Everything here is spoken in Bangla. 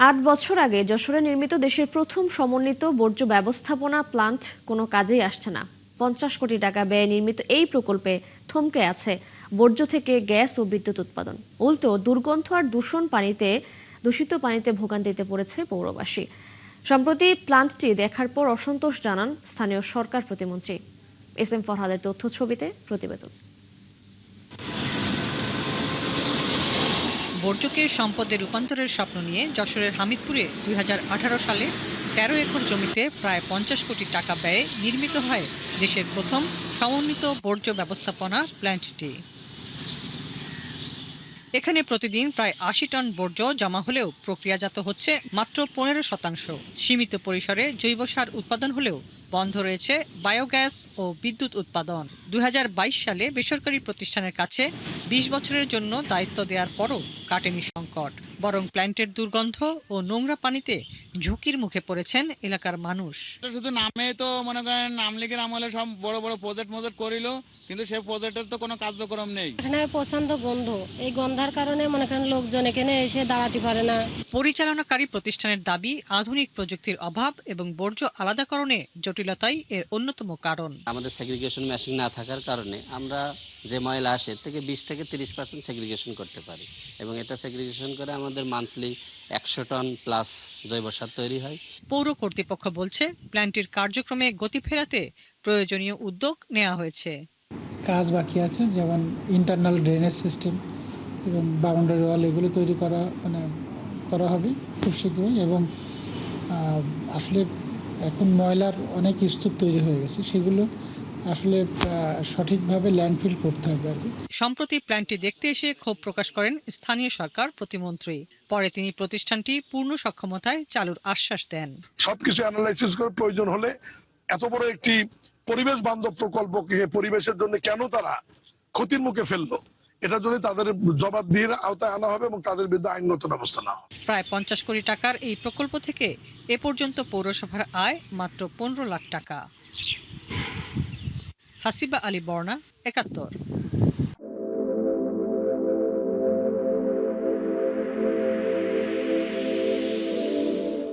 ৮ বছর আগে যশোরে নির্মিত দেশের প্রথম সমন্বিত বর্জ্য ব্যবস্থাপনা প্লান্ট কোনো কাজেই আসছে না। 50 কোটি টাকা ব্যয়ে নির্মিত এই প্রকল্পে থমকে আছে বর্জ্য থেকে গ্যাস ও বিদ্যুৎ উৎপাদন। উল্টো দুর্গন্ধ আর দূষিত পানিতে ভোগান্তিতে পড়েছে পৌরবাসী। সম্প্রতি প্লান্টটি দেখার পর অসন্তোষ জানান স্থানীয় সরকার প্রতিমন্ত্রী। এস এম ফরহাদের তথ্য ছবিতে প্রতিবেদন। বর্জ্যকে সম্পদে রূপান্তরের স্বপ্ন নিয়ে যশোরের হামিদপুরে 2018 সালে 13 একর জমিতে প্রায় 50 কোটি টাকা ব্যয়ে নির্মিত হয় দেশের প্রথম সমন্বিত বর্জ্য ব্যবস্থাপনা প্ল্যান্টটি। এখানে প্রতিদিন প্রায় 80 টন বর্জ্য জমা হলেও প্রক্রিয়াজাত হচ্ছে মাত্র 15%। সীমিত পরিসরে জৈব সার উৎপাদন হলেও বন্ধ রয়েছে বায়োগ্যাস ও বিদ্যুৎ উৎপাদন। 2022 সালে বেসরকারি প্রতিষ্ঠানের কাছে 20 বছরের জন্য দায়িত্ব দেওয়ার পরও কাটেনি সংকট, বরং প্ল্যান্টের দুর্গন্ধ ও নোংরা পানিতে ঝুঁকির মুখে পড়েছেন এলাকার মানুষ। শুধু নামে তো মনে করেন আমলিগের আমলে সব বড় বড় প্রজেক্ট করিল, কিন্তু সেই প্রজেক্টের তো কোনো কার্যক্রম নেই। এখানে প্রচন্ড গন্ধ, এই গন্ধার কারণে মনে করেন লোকজন এখানে এসে দাঁড়াতে পারে না। পরিচালনাকারী প্রতিষ্ঠানের দাবি আধুনিক প্রযুক্তির অভাব এবং বর্জ্য আলাদাকরণে জটিলতাই এর অন্যতম কারণ। আমাদের সেগ্রিগেশন মেশিন না থাকার কারণে আমরা যে ময়লা আসে থেকে 20 থেকে 30% সেগ্রিগেশন করতে পারি, এবং এটা সেগ্রিগেশন করে আমাদের মান্থলি 100 টন প্লাস জৈব সার তৈরি হয়। পৌর কর্তৃপক্ষ বলছে প্ল্যান্টটির কার্যক্রমে গতি ফেরাতে প্রয়োজনীয় উদ্যোগ নেওয়া হয়েছে। কাজ বাকি আছে, যেমন ইন্টারনাল ড্রেনেজ সিস্টেম এবং বাউন্ডারি ওয়াল, এগুলো তৈরি করা হবে খুব শীঘ্রই। এবং আসলে এখন ময়লার অনেক স্তূপ তৈরি হয়ে গেছে, সেগুলো আসলে সঠিকভাবে ল্যান্ডফিল করতে হবে আর কি। সম্প্রতি প্ল্যান্টটি দেখতে এসে ক্ষোভ প্রকাশ করেন স্থানীয় সরকার প্রতিমন্ত্রী। পরে তিনি প্রতিষ্ঠানটি পূর্ণ সক্ষমতায় চালুর আশ্বাস দেন। সবকিছু অ্যানালাইসিস করে প্রয়োজন হলে এত বড় একটি পরিবেশ বান্ধব প্রকল্পকে পরিবেশের জন্য কেন তারা ক্ষতির মুখে ফেললো, এটার জন্য তাদের জবাবদিহির আওতায় আনা হবে এবং তাদের বিরুদ্ধে আইনগত ব্যবস্থা নেওয়া হবে। প্রায় 50 কোটি টাকার এই প্রকল্প থেকে এ পর্যন্ত পৌরসভার আয় মাত্র 15 লাখ টাকা। হাসিবা আলী বর্ণা, 71।